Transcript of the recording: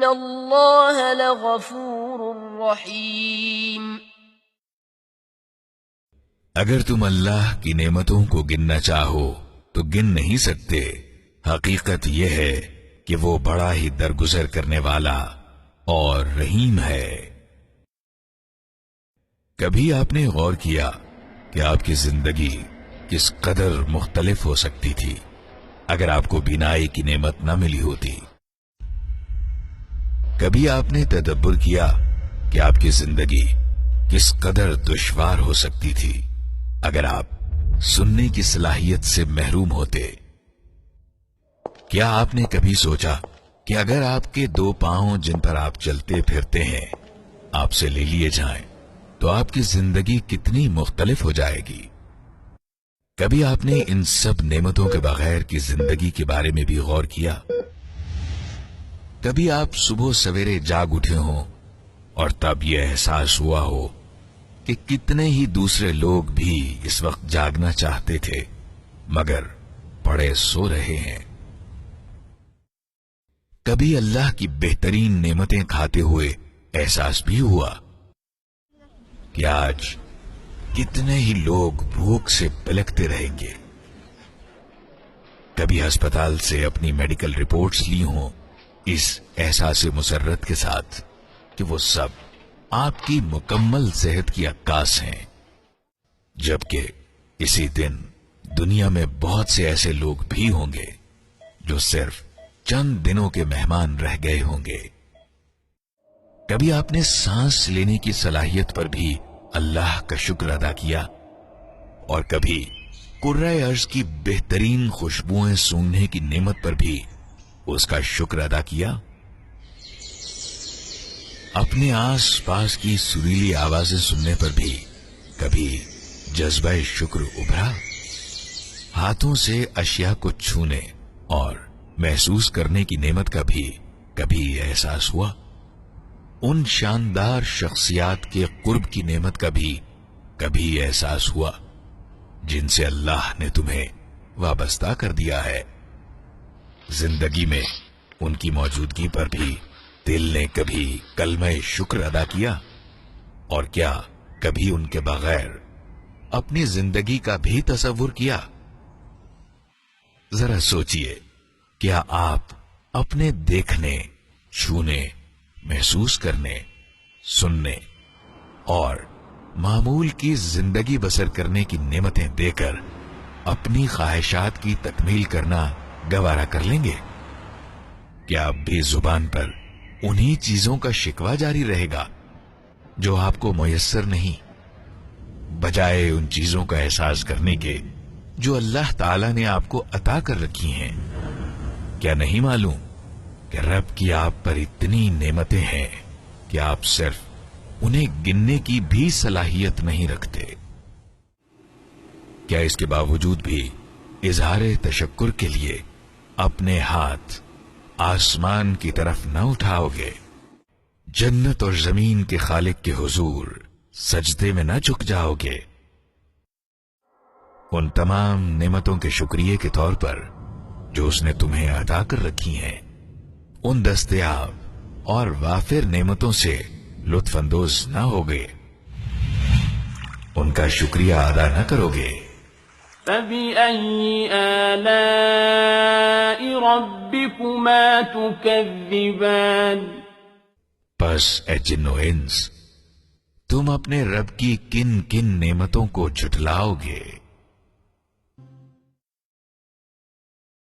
اللہ لغفور رحیم۔ اگر تم اللہ کی نعمتوں کو گننا چاہو تو گن نہیں سکتے۔ حقیقت یہ ہے کہ وہ بڑا ہی درگزر کرنے والا اور رحیم ہے۔ کبھی آپ نے غور کیا کہ آپ کی زندگی کس قدر مختلف ہو سکتی تھی اگر آپ کو بینائی کی نعمت نہ ملی ہوتی؟ کبھی آپ نے تدبر کیا کہ آپ کی زندگی کس قدر دشوار ہو سکتی تھی اگر آپ سننے کی صلاحیت سے محروم ہوتے؟ کیا آپ نے کبھی سوچا کہ اگر آپ کے دو پاؤں جن پر آپ چلتے پھرتے ہیں آپ سے لے لیے جائیں تو آپ کی زندگی کتنی مختلف ہو جائے گی؟ کبھی آپ نے ان سب نعمتوں کے بغیر کی زندگی کے بارے میں بھی غور کیا؟ کبھی آپ صبح سویرے جاگ اٹھے ہوں اور تب یہ احساس ہوا ہو کہ کتنے ہی دوسرے لوگ بھی اس وقت جاگنا چاہتے تھے مگر پڑے سو رہے ہیں؟ کبھی اللہ کی بہترین نعمتیں کھاتے ہوئے احساس بھی ہوا کہ آج کتنے ہی لوگ بھوک سے پلکتے رہیں گے؟ کبھی ہسپتال سے اپنی میڈیکل رپورٹس لی ہوں اس احساس مسرت کے ساتھ کہ وہ سب آپ کی مکمل صحت کی عکاس ہیں، جبکہ اسی دن دنیا میں بہت سے ایسے لوگ بھی ہوں گے جو صرف چند دنوں کے مہمان رہ گئے ہوں گے۔ کبھی آپ نے سانس لینے کی صلاحیت پر بھی اللہ کا شکر ادا کیا اور کبھی قرۂ ارض کی بہترین خوشبوئیں سونگھنے کی نعمت پر بھی اس کا شکر ادا کیا؟ اپنے آس پاس کی سریلی آوازیں سننے پر بھی کبھی جذبہ شکر ابھرا؟ ہاتھوں سے اشیاء کو چھونے اور محسوس کرنے کی نعمت کا بھی کبھی احساس ہوا؟ ان شاندار شخصیات کے قرب کی نعمت کا بھی کبھی احساس ہوا جن سے اللہ نے تمہیں وابستہ کر دیا ہے؟ زندگی میں ان کی موجودگی پر بھی دل نے کبھی کلمہ شکر ادا کیا؟ اور کیا کبھی ان کے بغیر اپنی زندگی کا بھی تصور کیا؟ ذرا سوچئے، کیا آپ اپنے دیکھنے، چھونے، محسوس کرنے، سننے اور معمول کی زندگی بسر کرنے کی نعمتیں دے کر اپنی خواہشات کی تکمیل کرنا گوارا کر لیں گے؟ کیا اب بھی زبان پر انہی چیزوں کا شکوہ جاری رہے گا جو آپ کو میسر نہیں، بجائے ان چیزوں کا احساس کرنے کے جو اللہ تعالی نے آپ کو عطا کر رکھی ہیں؟ کیا نہیں معلوم کہ رب کی آپ پر اتنی نعمتیں ہیں کہ آپ صرف انہیں گننے کی بھی صلاحیت نہیں رکھتے؟ کیا اس کے باوجود بھی اظہار تشکر کے لیے اپنے ہاتھ آسمان کی طرف نہ اٹھاؤ گے؟ جنت اور زمین کے خالق کے حضور سجدے میں نہ جھک جاؤ گے؟ ان تمام نعمتوں کے شکریہ کے طور پر جو اس نے تمہیں عطا کر رکھی ہیں، ان دستیاب اور وافر نعمتوں سے لطف اندوز نہ ہوگے؟ ان کا شکریہ ادا نہ کرو گے؟ فَبِأَيِّ آلَاءِ رَبِّكُمَا تُكَذِّبَانِ؟ پس اے جن و انس، تم اپنے رب کی کن کن نعمتوں کو جھٹلاؤ گے؟